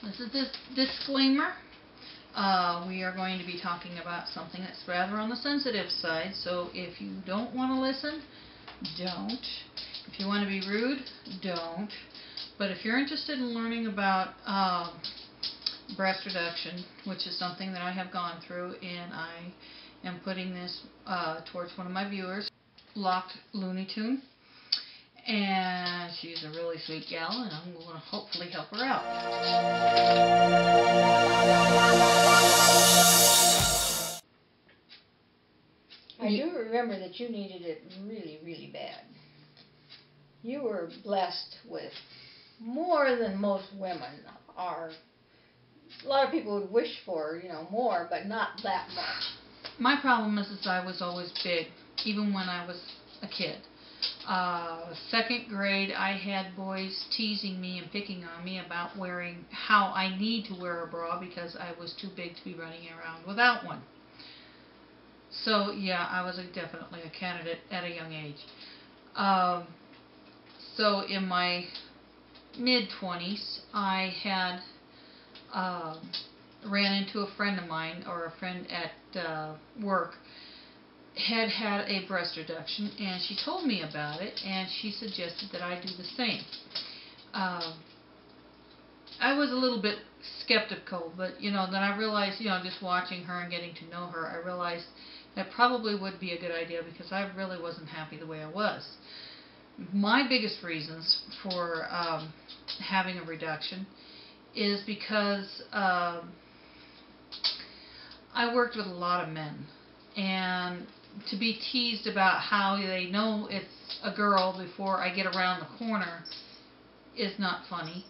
This is this disclaimer. We are going to be talking about something that's rather on the sensitive side, so if you don't want to listen, don't. If you want to be rude, don't. But if you're interested in learning about breast reduction, which is something that I have gone through, and I am putting this towards one of my viewers, Locked Looney Tune. And she's a really sweet gal, and I'm going to hopefully help her out. I do remember that you needed it really, really bad. You were blessed with more than most women are. A lot of people would wish for, more, but not that much. My problem is I was always big, even when I was a kid. Second grade, I had boys teasing me and picking on me about how I need to wear a bra because I was too big to be running around without one. So yeah, I was definitely a candidate at a young age. So in my mid-20s, I had ran into a friend of mine, or a friend at work, had a breast reduction, and she told me about it, and she suggested that I do the same. I was a little bit skeptical, but then I realized, just watching her and getting to know her, I realized that probably would be a good idea because I really wasn't happy the way I was. My biggest reasons for having a reduction is because I worked with a lot of men, and to be teased about how they know it's a girl before I get around the corner is not funny.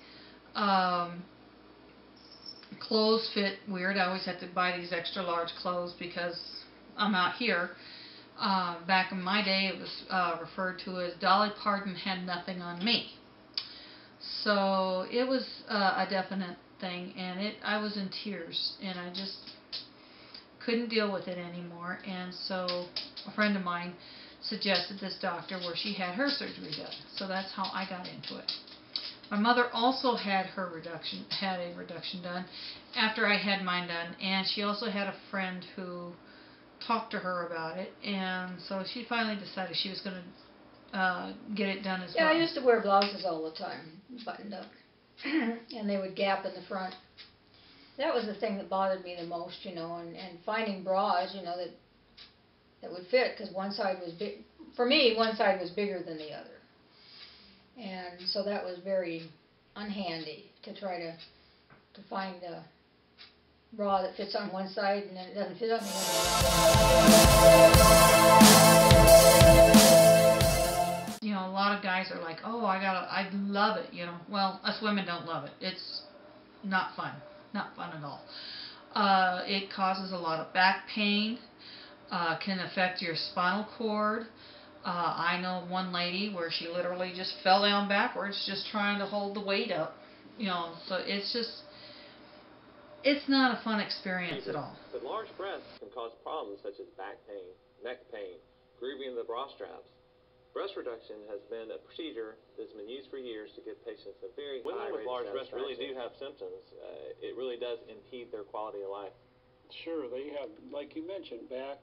Clothes fit weird. I always have to buy these extra large clothes because I'm out here. Back in my day, it was referred to as Dolly Parton had nothing on me. So it was a definite thing, and I was in tears, and I just couldn't deal with it anymore. And so a friend of mine suggested this doctor where she had her surgery done. So that's how I got into it. My mother also had a reduction done after I had mine done, and she also had a friend who talked to her about it, and so she finally decided she was going to get it done as well. Yeah, I used to wear blouses all the time, buttoned up, and they would gap in the front. That was the thing that bothered me the most, and finding bras, that would fit, because one side was big. For me, one side was bigger than the other, and so that was very unhandy to try to find a bra that fits on one side and then it doesn't fit on the other. A lot of guys are like, "Oh, I love it." Well, us women don't love it. It's not fun. Not fun at all. It causes a lot of back pain, can affect your spinal cord. I know one lady where she literally just fell down backwards just trying to hold the weight up. So it's not a fun experience at all. But large breasts can cause problems such as back pain, neck pain, grooving the bra straps. Breast reduction has been a procedure that's been used for years to give patients a very high rate of satisfaction. Women with large breasts really do have symptoms. It really does impede their quality of life. Sure, they have, like you mentioned, back,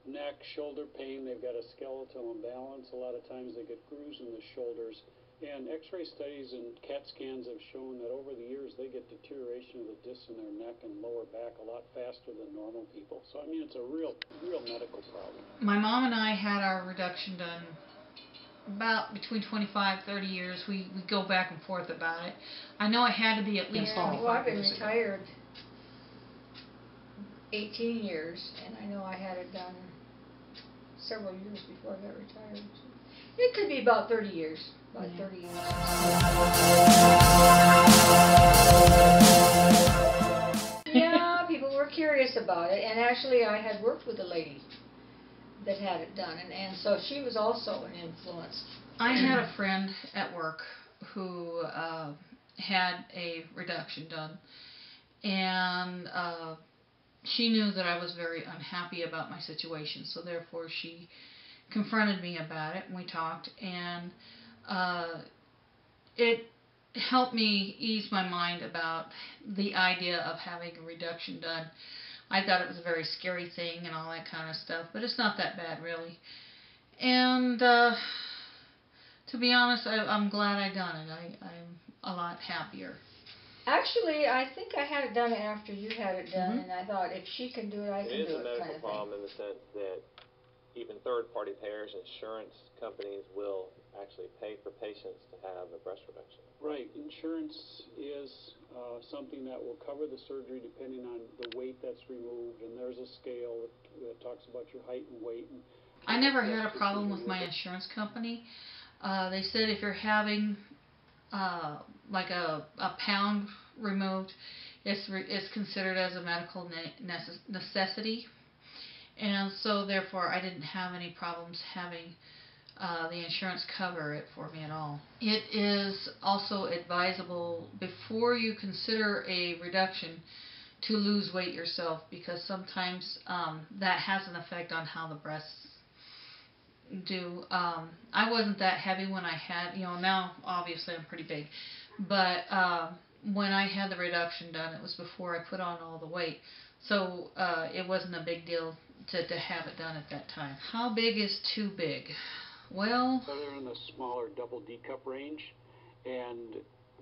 neck, shoulder pain. They've got a skeletal imbalance. A lot of times they get grooves in the shoulders. And x-ray studies and CAT scans have shown that over the years they get deterioration of the discs in their neck and lower back a lot faster than normal people. So, it's a real medical problem. My mom and I had our reduction done about between 25 30 years. We go back and forth about it. I know I had to be at least 25 years Well, I've been retired 18 years, and I know I had it done several years before I got retired. So it could be about 30 years. About 30 years. Yeah, people were curious about it, and actually I had worked with a lady that had it done, and so she was also an influence. I had a friend at work who had a reduction done, and she knew that I was very unhappy about my situation, so therefore she confronted me about it, and we talked, and it helped me ease my mind about the idea of having a reduction done. I thought it was a very scary thing and all that kind of stuff, but it's not that bad really. And to be honest, I'm glad I done it. I'm a lot happier. Actually, I think I had it done after you had it done, and I thought if she can do it, I can do it. It is a medical kind of problem in the sense that even third-party payers, insurance companies will actually pay for patients to have a breast reduction. Right. Insurance is something that will cover the surgery depending on the weight that's removed, and there's a scale that talks about your height and weight. And I never had a problem with my insurance company. They said if you're having like a pound removed, it's considered as a medical necessity, and so therefore I didn't have any problems having the insurance cover it for me at all. It is also advisable before you consider a reduction to lose weight yourself, because sometimes that has an effect on how the breasts do. I wasn't that heavy when I had, now obviously I'm pretty big, but when I had the reduction done, it was before I put on all the weight, so it wasn't a big deal to have it done at that time. How big is too big? Well, so they're in the smaller double D cup range, and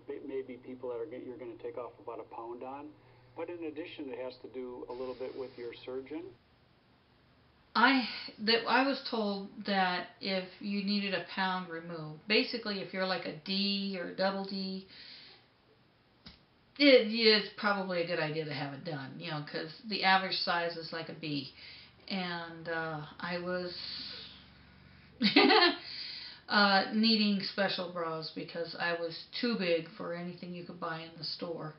maybe people that you're going to take off about a pound on. But in addition, it has to do a little bit with your surgeon. I was told that if you needed a pound removed, basically if you're like a D or a double D, it is probably a good idea to have it done, because the average size is like a B. And I was needing special bras because I was too big for anything you could buy in the store.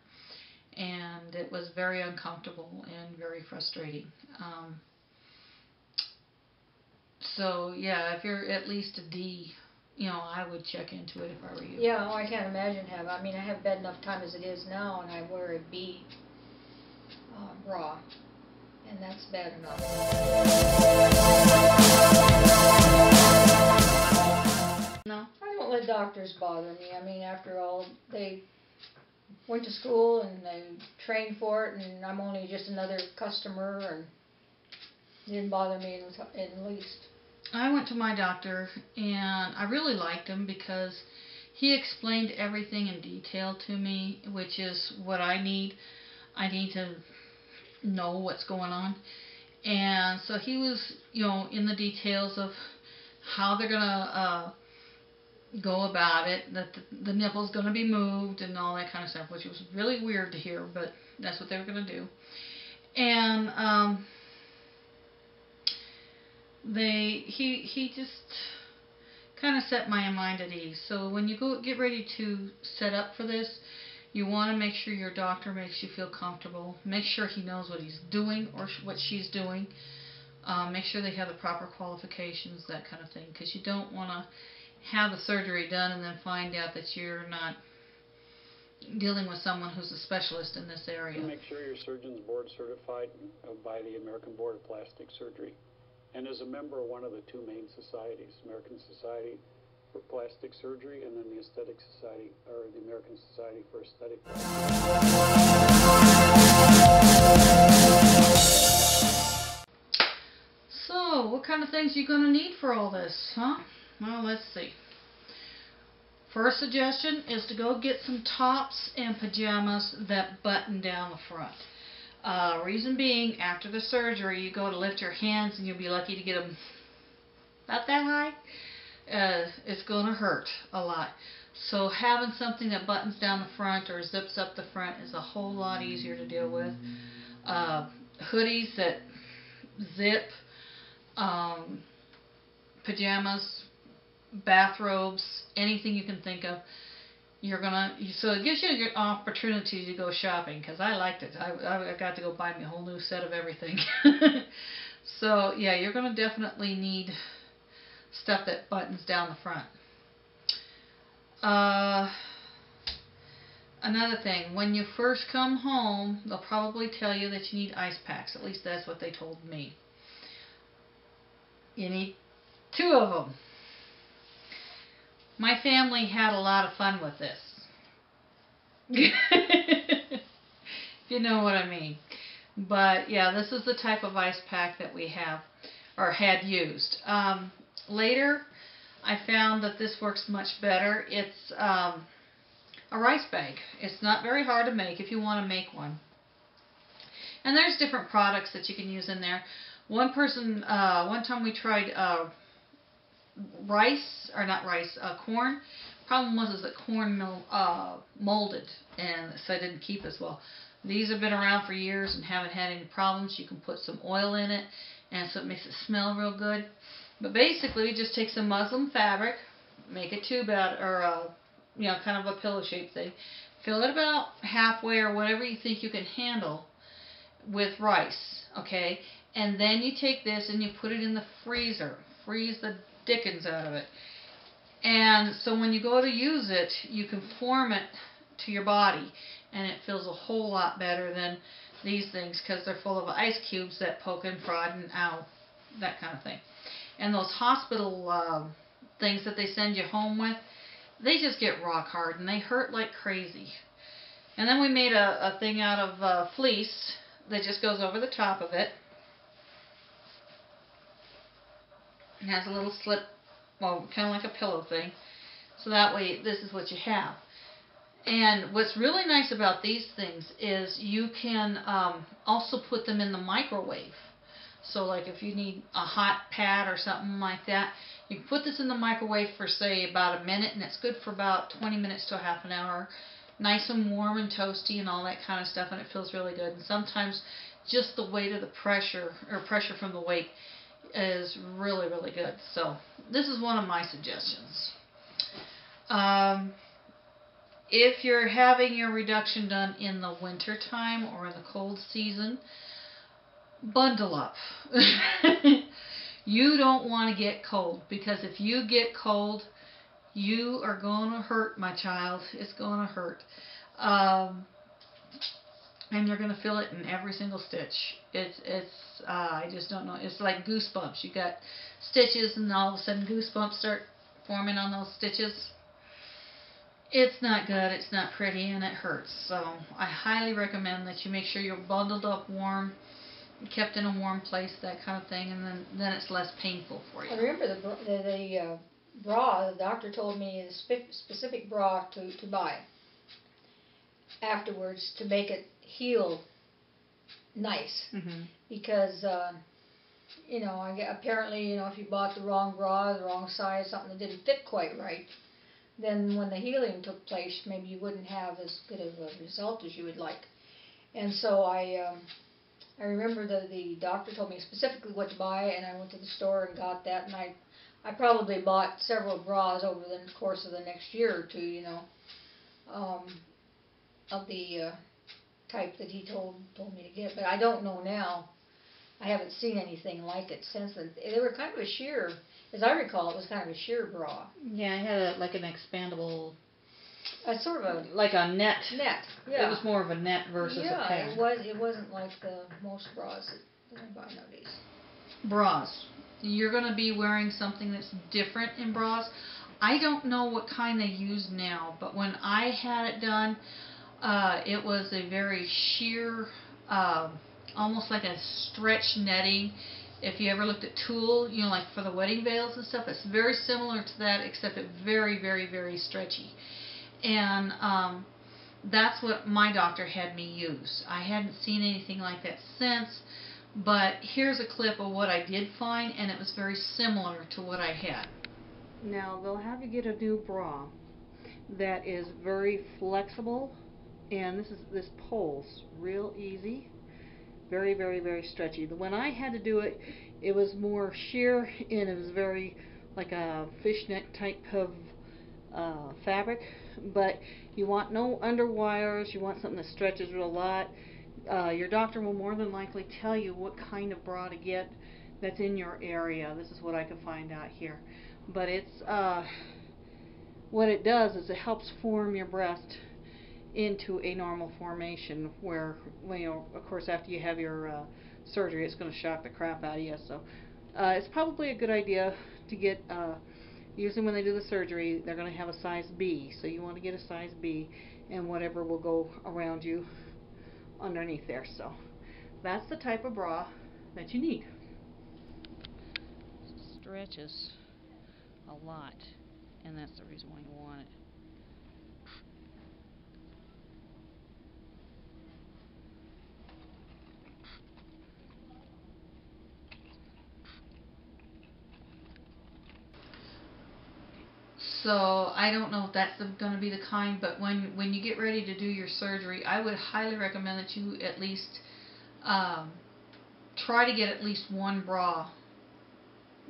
And it was very uncomfortable and very frustrating. So yeah, if you're at least a D, I would check into it if I were you. Yeah, I can't imagine I have bad enough time as it is now, and I wear a B bra, and that's bad enough. No? I don't let doctors bother me. After all, they went to school and they trained for it, and I'm only just another customer, and it didn't bother me in the least. I went to my doctor, and I really liked him because he explained everything in detail to me, which is what I need. I need to know what's going on. And so he was, in the details of how they're going to go about it, that the nipple's going to be moved and all that kind of stuff, which was really weird to hear, but that's what they were going to do. And he just kind of set my mind at ease. So when you get ready to set up for this, you want to make sure your doctor makes you feel comfortable. Make sure he knows what he's doing or what she's doing. Make sure they have the proper qualifications, that kind of thing, because you don't want to have the surgery done and then find out that you're not dealing with someone who's a specialist in this area. Make sure your surgeon's board certified by the American Board of Plastic Surgery, and is a member of one of the two main societies, American Society for Plastic Surgery and then the Aesthetic Society, or the American Society for Aesthetic So, what kind of things are you going to need for all this, huh? Well, let's see. First suggestion is to go get some tops and pajamas that button down the front. Reason being, after the surgery, you go to lift your hands and you'll be lucky to get them about that high. It's going to hurt a lot. So having something that buttons down the front or zips up the front is a whole lot easier to deal with. Hoodies that zip, pajamas, bathrobes, anything you can think of. So it gives you a good opportunity to go shopping, because I liked it. I got to go buy me a whole new set of everything. So yeah, you're going to definitely need stuff that buttons down the front. Another thing, when you first come home, they'll probably tell you that you need ice packs. At least that's what they told me. You need 2 of them. My family had a lot of fun with this. If you know what I mean. But yeah, this is the type of ice pack that we have or had used. Later, I found that this works much better. It's a rice bag. It's not very hard to make if you want to make one. And there's different products that you can use in there. One time we tried corn. Problem was that corn molded, and so it didn't keep as well. These have been around for years and haven't had any problems. You can put some oil in it, and so it makes it smell real good. But basically, just take some muslin fabric, make a tube out, or kind of a pillow shaped thing. Fill it about halfway or whatever you think you can handle with rice, okay? And then you take this and you put it in the freezer. Freeze the dickens out of it. And so when you go to use it, you can form it to your body, and it feels a whole lot better than these things because they're full of ice cubes that poke and prod and ow, that kind of thing. And those hospital things that they send you home with, they just get rock hard and they hurt like crazy. And then we made a thing out of fleece that just goes over the top of it. It has a little slip, well, kind of like a pillow thing. So that way, this is what you have. And what's really nice about these things is you can also put them in the microwave. So like if you need a hot pad or something like that, you can put this in the microwave for say about a minute, and it's good for about 20 minutes to a half an hour. Nice and warm and toasty and all that kind of stuff, and it feels really good. And sometimes just the weight of the pressure, or pressure from the weight, is really, really good. So this is one of my suggestions. If you're having your reduction done in the winter time or in the cold season, bundle up. You don't want to get cold, because if you get cold, you are going to hurt, my child. It's going to hurt. And you're going to feel it in every single stitch. I just don't know. It's like goosebumps. You got stitches and all of a sudden goosebumps start forming on those stitches. It's not good. It's not pretty, and it hurts. So I highly recommend that you make sure you're bundled up warm, kept in a warm place, that kind of thing, and then it's less painful for you. I remember the bra, the doctor told me the specific bra to buy afterwards to make it heal nice. Mm-hmm. Because apparently if you bought the wrong bra, the wrong size, something that didn't fit quite right, then when the healing took place, maybe you wouldn't have as good of a result as you would like. And so I remember the doctor told me specifically what to buy, and I went to the store and got that, and I probably bought several bras over the course of the next year or two, of the type that he told me to get. But I don't know now. I haven't seen anything like it since then. They were kind of a sheer, as I recall, it was kind of a sheer bra. Yeah, I had like an expandable, sort of a like a net. Net, yeah. It was more of a net versus a pad. Yeah, it wasn't like the most bras that I buy nowadays. Bras. You're going to be wearing something that's different in bras. I don't know what kind they use now, but when I had it done, it was a very sheer, almost like a stretch netting. If you ever looked at tulle, like for the wedding veils and stuff, it's very similar to that, except it's very, very, very stretchy. And that's what my doctor had me use. I hadn't seen anything like that since, but here's a clip of what I did find, and it was very similar to what I had. Now, they'll have you get a new bra that is very flexible, and this pulls real easy. Very, very, very stretchy. When I had to do it, it was more sheer, and it was very like a fishnet type of fabric. But you want no underwires. You want something that stretches real lot. Your doctor will more than likely tell you what kind of bra to get that's in your area. This is what I could find out here. But it's what it does is it helps form your breast into a normal formation, where, of course, after you have your surgery, it's going to shock the crap out of you. So it's probably a good idea to get usually when they do the surgery, they're going to have a size B. So you want to get a size B, and whatever will go around you underneath there. So that's the type of bra that you need. Stretches a lot, and that's the reason why you want it. So I don't know if that's going to be the kind, but when you get ready to do your surgery, I would highly recommend that you at least try to get at least one bra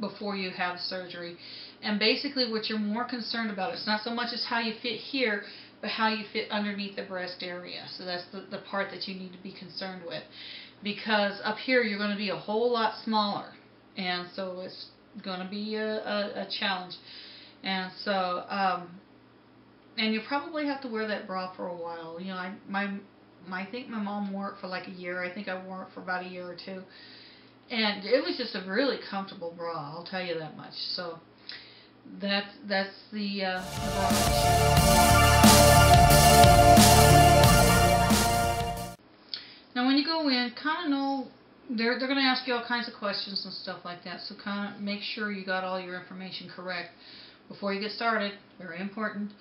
before you have surgery. And basically what you're more concerned about, it's not so much as how you fit here, but how you fit underneath the breast area. So that's the part that you need to be concerned with. Because up here you're going to be a whole lot smaller, and so it's going to be a challenge. And so, and you probably have to wear that bra for a while. You know, I think my mom wore it for like a year. I think I wore it for about a year or two. And it was just a really comfortable bra, I'll tell you that much. So, that's the bra. Now when you go in, kind of know, they're going to ask you all kinds of questions and stuff like that. So kind of make sure you got all your information correct before you get started. Very important.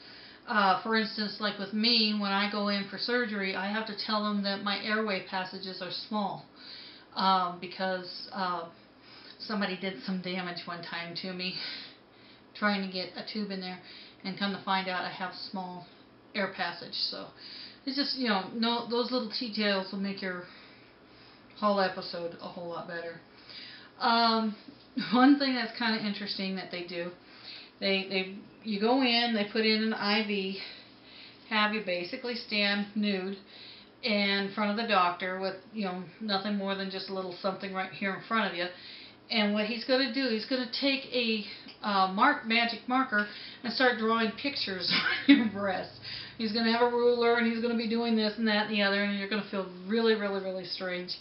For instance, like with me, when I go in for surgery, I have to tell them that my airway passages are small, because somebody did some damage one time to me trying to get a tube in there, and come to find out I have small air passage. So it's just, you know, those little details will make your whole episode a whole lot better. One thing that's kind of interesting that they do, you go in, they put in an IV, have you basically stand nude in front of the doctor with, you know, nothing more than just a little something right here in front of you. And what he's going to do, he's going to take a magic marker and start drawing pictures on your breast. He's going to have a ruler, and he's going to be doing this and that and the other, and you're going to feel really, really, really strange.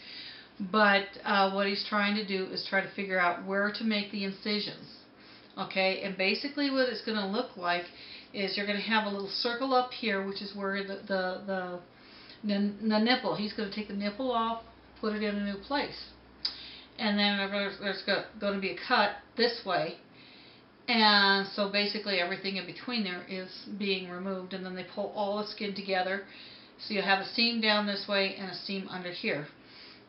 But what he's trying to do is try to figure out where to make the incisions. Okay, and basically what it's going to look like is you're going to have a little circle up here, which is where the nipple, he's going to take the nipple off, put it in a new place. And then there's going to be a cut this way. And so basically everything in between there is being removed, and then they pull all the skin together. So you have a seam down this way and a seam under here.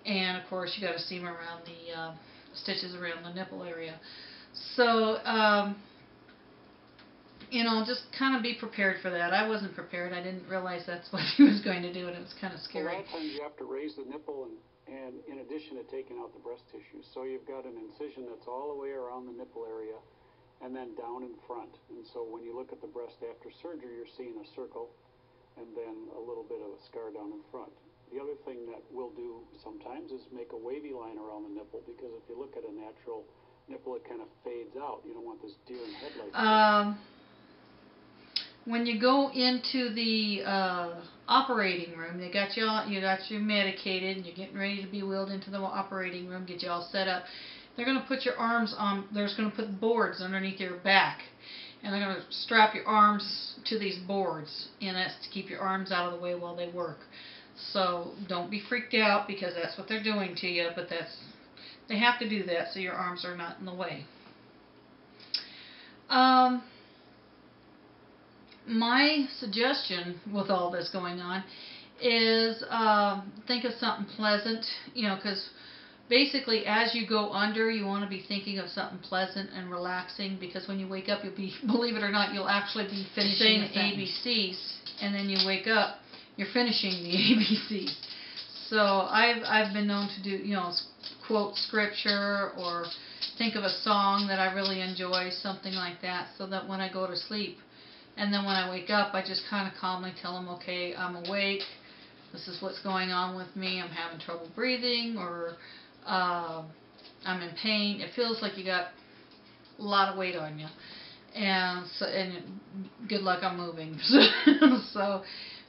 And of course you got a seam around the stitches around the nipple area. So, you know, just kind of be prepared for that. I wasn't prepared. I didn't realize that's what he was going to do, and it was kind of scary. A lot of times you have to raise the nipple and in addition to taking out the breast tissue. So you've got an incision that's all the way around the nipple area and then down in front. And so when you look at the breast after surgery, you're seeing a circle and then a little bit of a scar down in front. The other thing that we'll do sometimes is make a wavy line around the nipple, because if you look at a natural nipple, it kind of fades out. You don't want this deer in headlights. When you go into the operating room, you got you medicated, and you're getting ready to be wheeled into the operating room, get you all set up. They're going to put your arms on. They're going to put boards underneath your back, and they're going to strap your arms to these boards, and that's to keep your arms out of the way while they work. So don't be freaked out, because that's what they're doing to you, but they have to do that so your arms are not in the way. My suggestion with all this going on is think of something pleasant, you know, because basically as you go under, you want to be thinking of something pleasant and relaxing, because when you wake up, you'll be, believe it or not, you'll actually be finishing the ABCs, and then you wake up, you're finishing the ABCs. So I've been known to do, you know, quote scripture or think of a song that I really enjoy, something like that, so that when I go to sleep, and then when I wake up, I just kind of calmly tell them, okay, I'm awake, this is what's going on with me, I'm having trouble breathing, or I'm in pain. It feels like you got a lot of weight on you, and so, and good luck on moving. So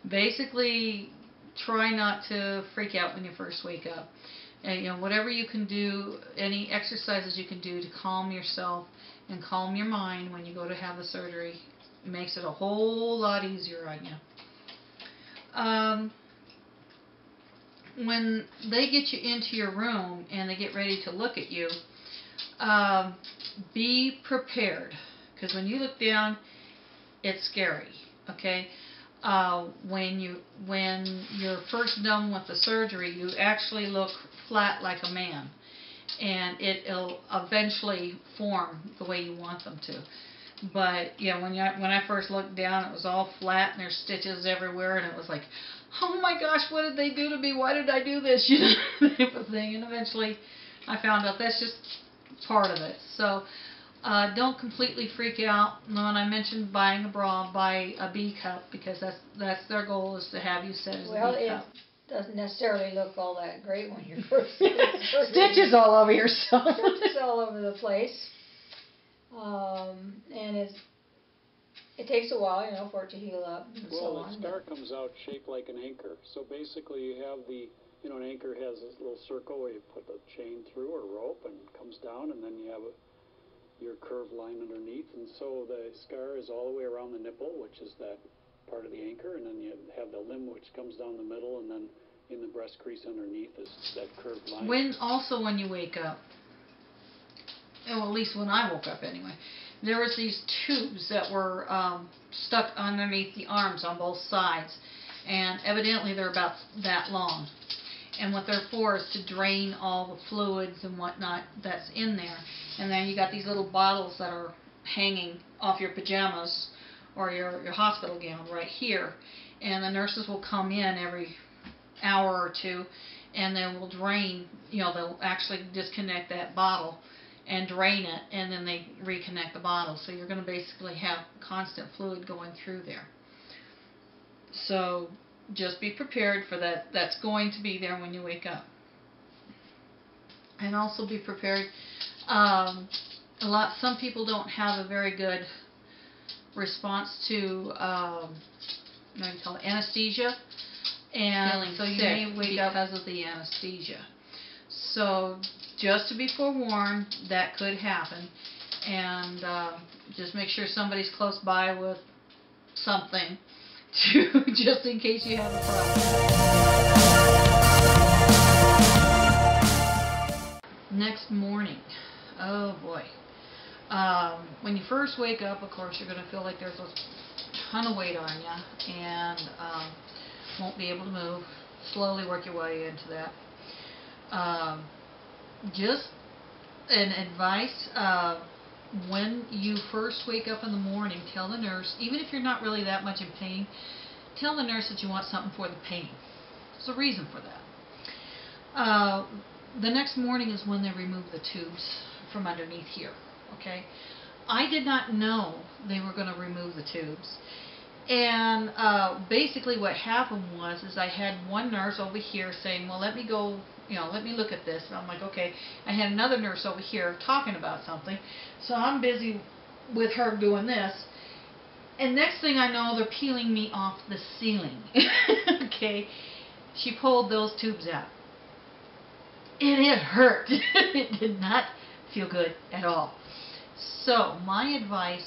basically, try not to freak out when you first wake up. And, you know, whatever you can do, any exercises you can do to calm yourself and calm your mind when you go to have the surgery. It makes it a whole lot easier on you. When they get you into your room and they get ready to look at you, be prepared, because when you look down, it's scary. Okay, when you're first done with the surgery, you actually look flat like a man, and it'll eventually form the way you want them to. But yeah, when I first looked down, it was all flat and there's stitches everywhere, and it was like, oh my gosh, what did they do to me? Why did I do this? You know, type of thing. And eventually, I found out that's just part of it. So don't completely freak out. When I mentioned buying a bra, buy a B cup, because that's their goal, is to have you set as a B cup. It doesn't necessarily look all that great when you're first Stitches all over yourself. Stitches all over the place. And it takes a while, for it to heal up and so on. Well, the scar comes out shaped like an anchor. So basically you have an anchor has this little circle where you put the chain through or rope and it comes down, and then you have your curved line underneath. And so the scar is all the way around the nipple, which is that part of the anchor, and then you have the limb which comes down the middle, and then in the breast crease underneath is that curved line. When you wake up, well, at least when I woke up anyway, there was these tubes that were stuck underneath the arms on both sides, and evidently they're about that long. And what they're for is to drain all the fluids and whatnot that's in there. And then you got these little bottles that are hanging off your pajamas or your hospital gown right here. And the nurses will come in every hour or two, and they will drain, they'll actually disconnect that bottle and drain it, and then they reconnect the bottle. So you're going to basically have constant fluid going through there. So just be prepared for that. That's going to be there when you wake up. And also be prepared. Some people don't have a very good response to anesthesia, and so you may wake up because of the anesthesia. So just to be forewarned, that could happen, and just make sure somebody's close by with something, just in case you have a problem. Next morning, oh boy. When you first wake up, of course, you're going to feel like there's a ton of weight on you, and won't be able to move. Slowly work your way into that. Just an advice, when you first wake up in the morning, tell the nurse, even if you're not really that much in pain, tell the nurse that you want something for the pain. There's a reason for that. The next morning is when they remove the tubes from underneath here. Okay, I did not know they were going to remove the tubes, and basically what happened was I had one nurse over here saying, well, let me go, let me look at this, and I'm like, okay. I had another nurse over here talking about something, so I'm busy with her doing this, and next thing I know, they're peeling me off the ceiling. Okay, she pulled those tubes out, and it hurt. It did not feel good at all. So my advice,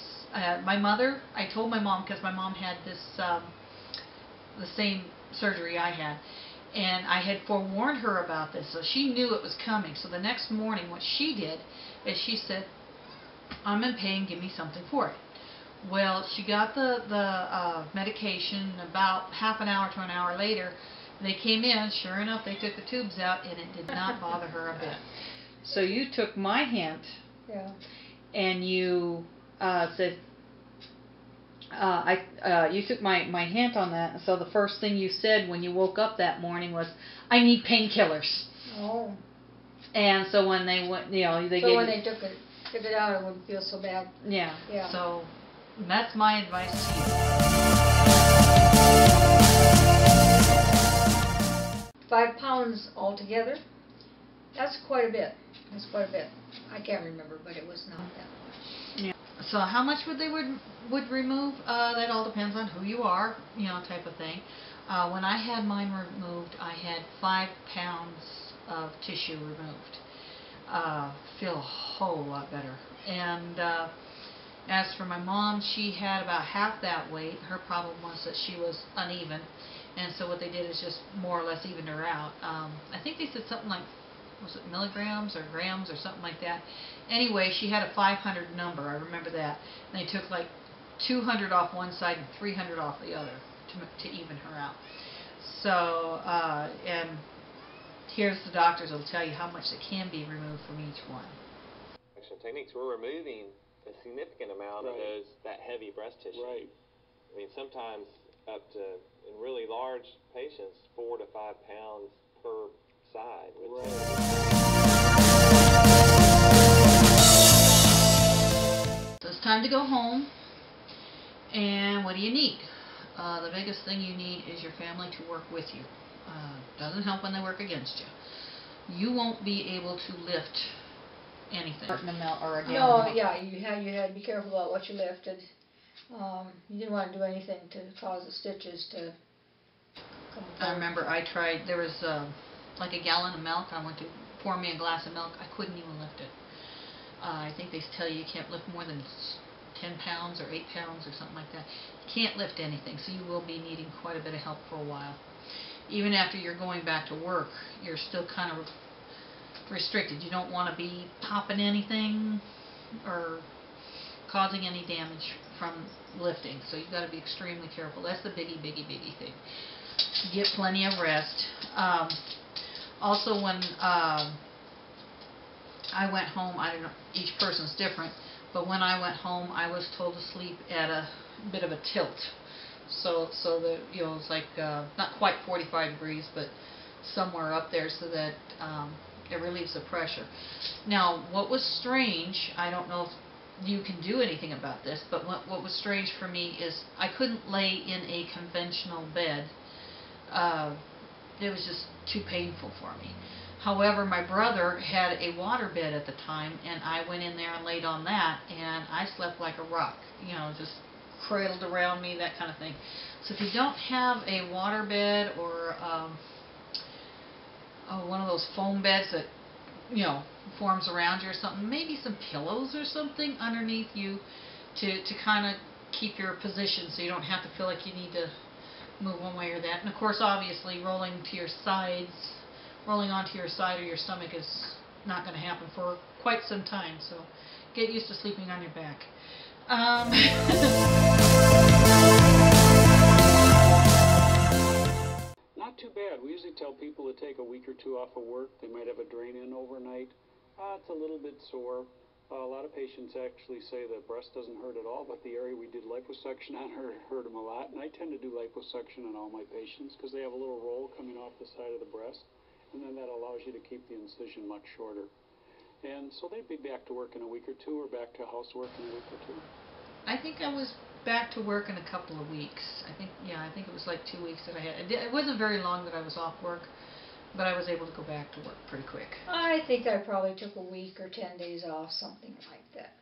my mother, I told my mom, because my mom had this, the same surgery I had, and I had forewarned her about this, so she knew it was coming. So the next morning, what she did is she said, I'm in pain, give me something for it. Well, she got the medication. About half an hour to an hour later, they came in. Sure enough, they took the tubes out, and it did not bother her a bit. So you took my hint, Yeah. and you said, you took my hint on that. So the first thing you said when you woke up that morning was, I need painkillers. Oh. And so when they went, they So gave when they took it out, it wouldn't feel so bad. Yeah. Yeah. So that's my advice to you. 5 pounds altogether. That's quite a bit. That's quite a bit. I can't remember, but it was not that much. Yeah. So how much would they would remove? That all depends on who you are, type of thing. When I had mine removed, I had 5 pounds of tissue removed. feel a whole lot better. And as for my mom, she had about half that weight. Her problem was that she was uneven, and so what they did is just more or less evened her out. I think they said something like, was it milligrams or grams or something like that. Anyway, she had a 500 number, I remember that. And they took like 200 off one side and 300 off the other to even her out. So, and here's the doctors will tell you how much that can be removed from each one. Techniques, we're removing a significant amount of that heavy breast tissue. Right. I mean, sometimes up to, in really large patients, 4 to 5 pounds per side. So it's time to go home. And what do you need? The biggest thing you need is your family to work with you. Doesn't help when they work against you. You won't be able to lift anything. No, yeah, you had to be careful about what you lifted. You didn't want to do anything to cause the stitches to come apart. I remember I tried, there was like a gallon of milk. I went to pour me a glass of milk. I couldn't even lift it. I think they tell you can't lift more than 10 pounds or 8 pounds or something like that. You can't lift anything, so you will be needing quite a bit of help for a while. Even after you're going back to work, you're still kind of restricted. You don't want to be popping anything or causing any damage from lifting, so you've got to be extremely careful. That's the biggie thing. Get plenty of rest. Also, when I went home, I don't know, each person's different, but when I went home, I was told to sleep at a bit of a tilt. So that, you know, it's like not quite 45 degrees, but somewhere up there, so that it relieves the pressure. Now, what was strange, I don't know if you can do anything about this, but what was strange for me is I couldn't lay in a conventional bed. It was just too painful for me. However, my brother had a water bed at the time, and I went in there and laid on that, and I slept like a rock, you know, just cradled around me, that kind of thing. So if you don't have a water bed or one of those foam beds that, you know, forms around you or something, maybe some pillows or something underneath you to kind of keep your position so you don't have to feel like you need to move one way or that. And of course, obviously, rolling onto your side or your stomach is not going to happen for quite some time, so get used to sleeping on your back. Not too bad. We usually tell people to take a week or two off of work. They might have a drain-in overnight. It's a little bit sore. A lot of patients actually say the breast doesn't hurt at all, but the area we did liposuction on hurt them a lot. And I tend to do liposuction on all my patients because they have a little roll coming off the side of the breast, and then that allows you to keep the incision much shorter. And so they'd be back to work in a week or two, or back to housework in a week or two. I think I was back to work in a couple of weeks. I think it was like 2 weeks that I had. It wasn't very long that I was off work, but I was able to go back to work pretty quick. I think I probably took a week or 10 days off, something like that.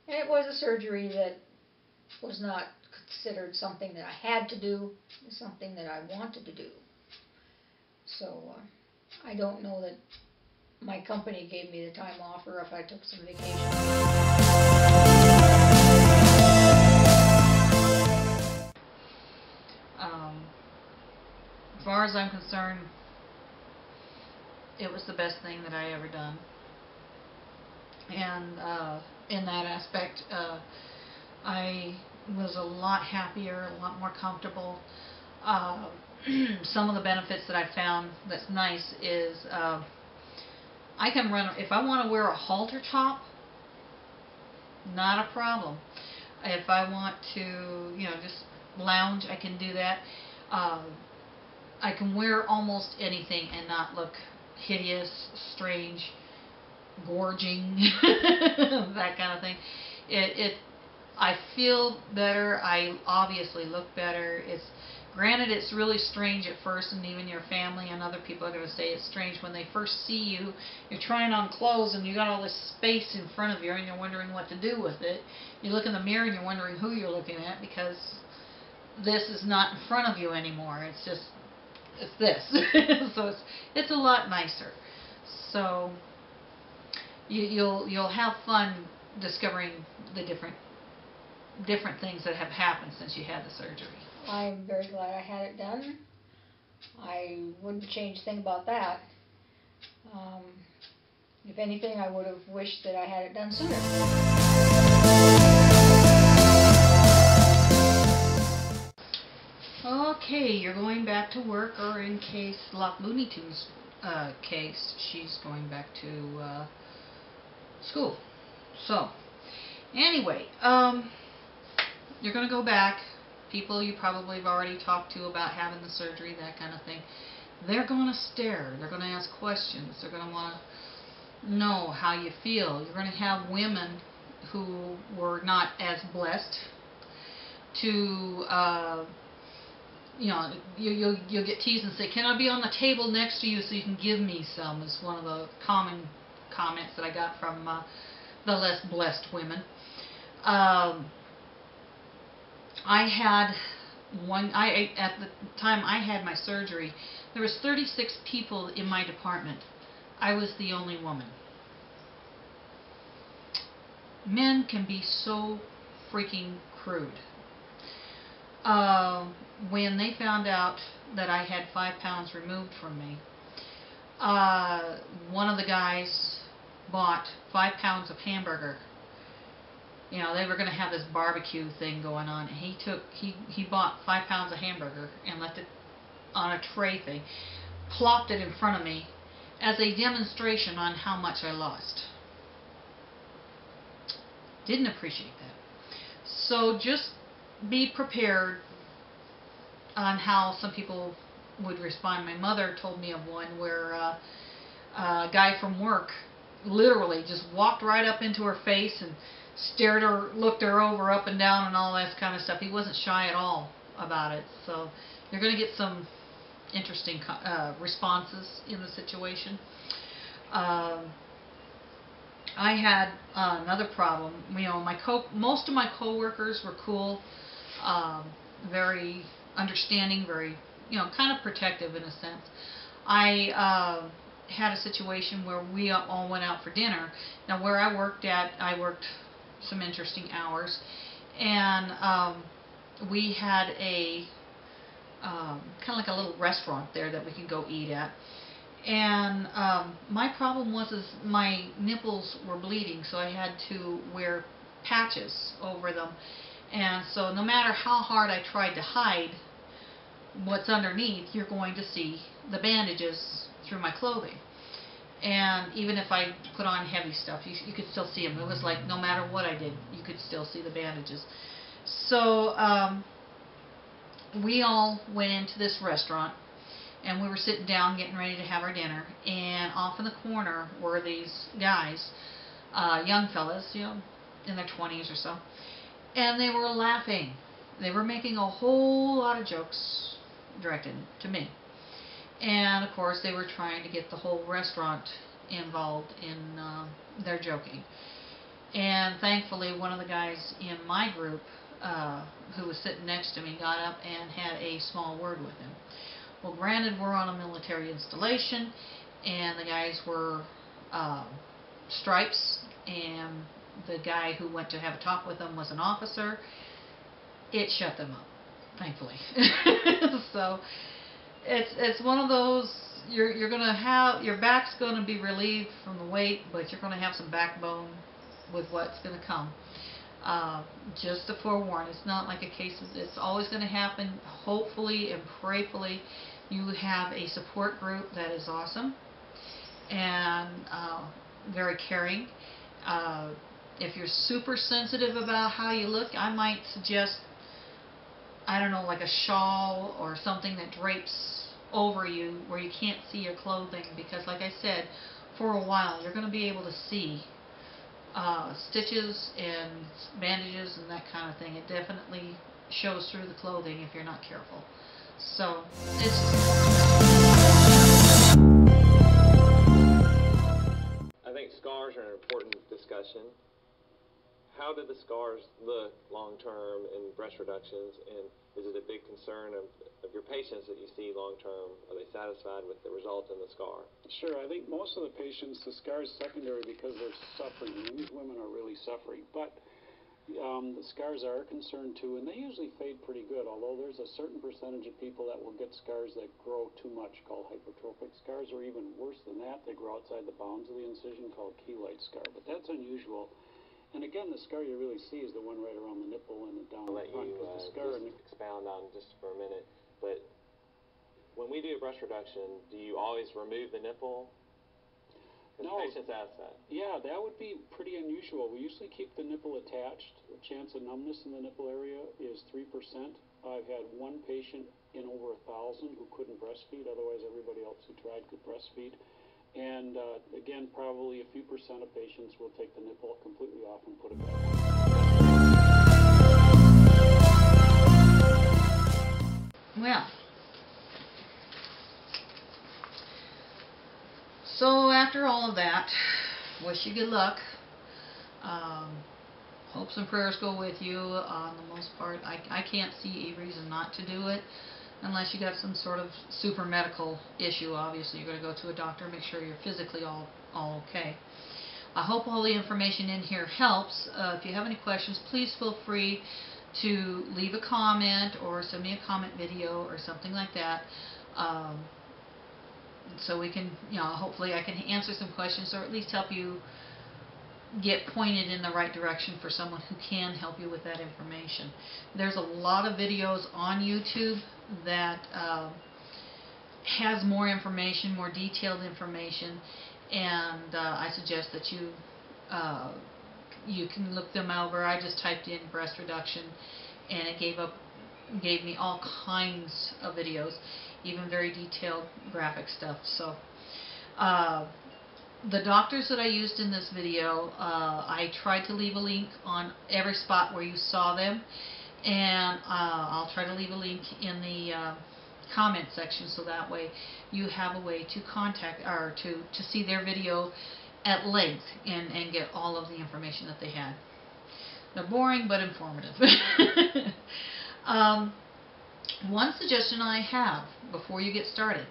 And it was a surgery that was not considered something that I had to do, something that I wanted to do. So I don't know that my company gave me the time off or if I took some vacation. As far as I'm concerned, it was the best thing that I ever done. And in that aspect, I was a lot happier, a lot more comfortable. Some of the benefits that I found that's nice is I can run, if I want to wear a halter top, not a problem. If I want to, you know, just lounge, I can do that. I can wear almost anything and not look hideous, strange, gorging, that kind of thing. I feel better. I obviously look better. Granted, it's really strange at first, and even your family and other people are going to say it's strange when they first see you. You're trying on clothes, and you got all this space in front of you, and you're wondering what to do with it. You look in the mirror, and you're wondering who you're looking at, because this is not in front of you anymore. It's just, it's this. So it's a lot nicer. So you'll have fun discovering the different things that have happened since you had the surgery. I'm very glad I had it done. I wouldn't change a thing about that. If anything, I would have wished that I had it done sooner. Okay, you're going back to work, or in case Lock Looney Tunes case, she's going back to school. So, anyway, you're going to go back. People you probably have already talked to about having the surgery, that kind of thing. They're going to stare. They're going to ask questions. They're going to want to know how you feel. You're going to have women who were not as blessed to, you'll get teased and say, "Can I be on the table next to you so you can give me some?" is one of the common comments that I got from the less blessed women. At the time I had my surgery, there was 36 people in my department. I was the only woman. Men can be so freaking crude. When they found out that I had 5 pounds removed from me, one of the guys bought 5 pounds of hamburger. You know, they were going to have this barbecue thing going on, and he bought 5 pounds of hamburger and left it on a tray thing, plopped it in front of me as a demonstration on how much I lost. Didn't appreciate that. So just be prepared on how some people would respond. My mother told me of one where a guy from work literally just walked right up into her face and stared her, looked her over, up and down, and all that kind of stuff. He wasn't shy at all about it. So you're going to get some interesting responses in the situation. I had another problem. You know, most of my coworkers were cool, very understanding, very, kind of protective in a sense. I had a situation where we all went out for dinner. Now, where I worked some interesting hours, and we had a kind of like a little restaurant there that we could go eat at. And my problem was my nipples were bleeding, so I had to wear patches over them. And so no matter how hard I tried to hide what's underneath, you're going to see the bandages through my clothing. And even if I put on heavy stuff, you could still see them. It was like no matter what I did, you could still see the bandages. So we all went into this restaurant, and we were sitting down getting ready to have our dinner, and off in the corner were these guys, young fellas, in their 20s or so, and they were laughing. They were making a whole lot of jokes directed to me. And of course they were trying to get the whole restaurant involved in their joking. And thankfully one of the guys in my group who was sitting next to me got up and had a small word with him. Well, granted, we're on a military installation, and the guys were stripes, and the guy who went to have a talk with them was an officer. It shut them up, thankfully. So it's one of those, you're going to have, your back's going to be relieved from the weight, but you're going to have some backbone with what's going to come. Just to forewarn, it's not like a case of, it's always going to happen. Hopefully and prayerfully you have a support group that is awesome and very caring. If you're super sensitive about how you look, I might suggest, I don't know, like a shawl or something that drapes over you where you can't see your clothing, because like I said, for a while you're going to be able to see stitches and bandages and that kind of thing. It definitely shows through the clothing if you're not careful. So it's I think scars are an important discussion. How do the scars look long term in breast reductions, and Is it a big concern of your patients that you see long term? Are they satisfied with the result in the scar? Sure, I think most of the patients, the scar is secondary because they're suffering. I mean, these women are really suffering. But the scars are a concern too, and they usually fade pretty good, although there's a certain percentage of people that will get scars that grow too much, called hypertrophic scars, or even worse than that, they grow outside the bounds of the incision, called keloid scar. But that's unusual. And again, the scar you really see is the one right around the nipple and down I'll the let front. you The scar just expound on just for a minute. But when we do a breast reduction, do you always remove the nipple? Because No. patients ask that. Yeah, that would be pretty unusual. We usually keep the nipple attached. The chance of numbness in the nipple area is 3%. I've had one patient in over 1,000 who couldn't breastfeed. Otherwise, everybody else who tried could breastfeed. And again, probably a few percent of patients will take the nipple completely off and put it back on. Well, so after all of that, wish you good luck. Hopes and prayers go with you. On the most part, I can't see a reason not to do it unless you got some sort of super medical issue. Obviously, you're going to go to a doctor, make sure you're physically all okay. I hope all the information in here helps. If you have any questions, please feel free to leave a comment or send me a comment video or something like that. So we can, hopefully I can answer some questions or at least help you get pointed in the right direction for someone who can help you with that information. There's a lot of videos on YouTube that has more information, more detailed information, and I suggest that you can look them over. I just typed in breast reduction and it gave me all kinds of videos, even very detailed graphic stuff. So the doctors that I used in this video, I tried to leave a link on every spot where you saw them, and I'll try to leave a link in the comment section so that way you have a way to contact or to see their video at length and get all of the information that they had. They're boring but informative. One suggestion I have before you get started: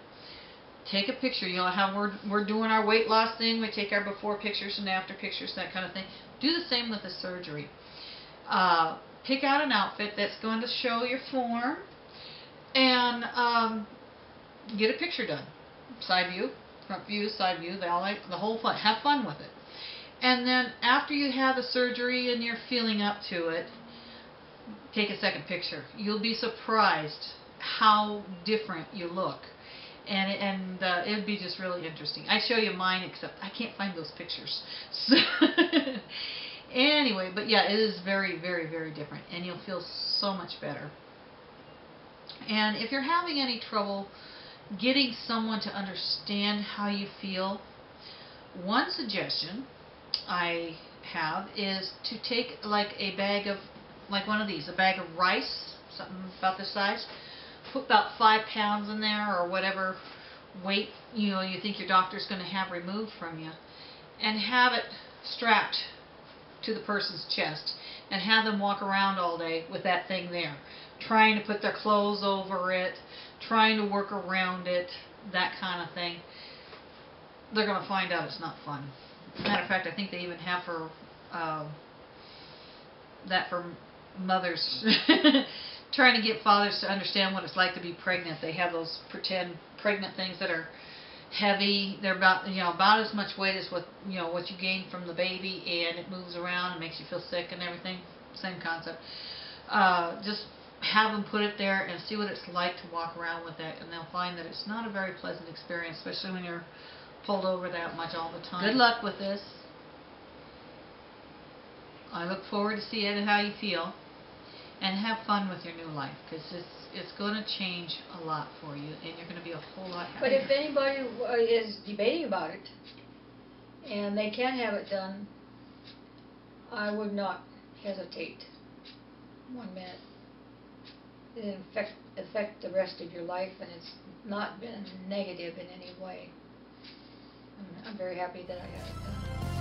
take a picture. You know how we're doing our weight loss thing. We take our before pictures and after pictures, that kind of thing. Do the same with the surgery. Pick out an outfit that's going to show your form and get a picture done. Side view, front view, side view, the whole fun. Have fun with it. And then after you have the surgery and you're feeling up to it, take a second picture. You'll be surprised how different you look. And it would be just really interesting. I'd show you mine, except I can't find those pictures. So anyway, but yeah, it is very, very, very different, and you'll feel so much better. And if you're having any trouble getting someone to understand how you feel, one suggestion I have is to take like a bag of, like one of these, a bag of rice, something about this size. Put about 5 pounds in there, or whatever weight you think your doctor's going to have removed from you, and have it strapped to the person's chest, and have them walk around all day with that thing there, trying to put their clothes over it, trying to work around it, that kind of thing. They're going to find out it's not fun. Matter of fact, I think they even have that for mothers. Trying to get fathers to understand what it's like to be pregnant. They have those pretend pregnant things that are heavy. They're about about as much weight as what you gain from the baby, and it moves around and makes you feel sick and everything. Same concept. Just have them put it there and see what it's like to walk around with that, and they'll find that it's not a very pleasant experience, especially when you're pulled over that much all the time. Good luck with this. I look forward to seeing how you feel. And have fun with your new life, because it's going to change a lot for you, and you're going to be a whole lot happier. But if anybody is debating about it, and they can have it done, I would not hesitate 1 minute. It affect the rest of your life, and it's not been negative in any way. I'm very happy that I got it done.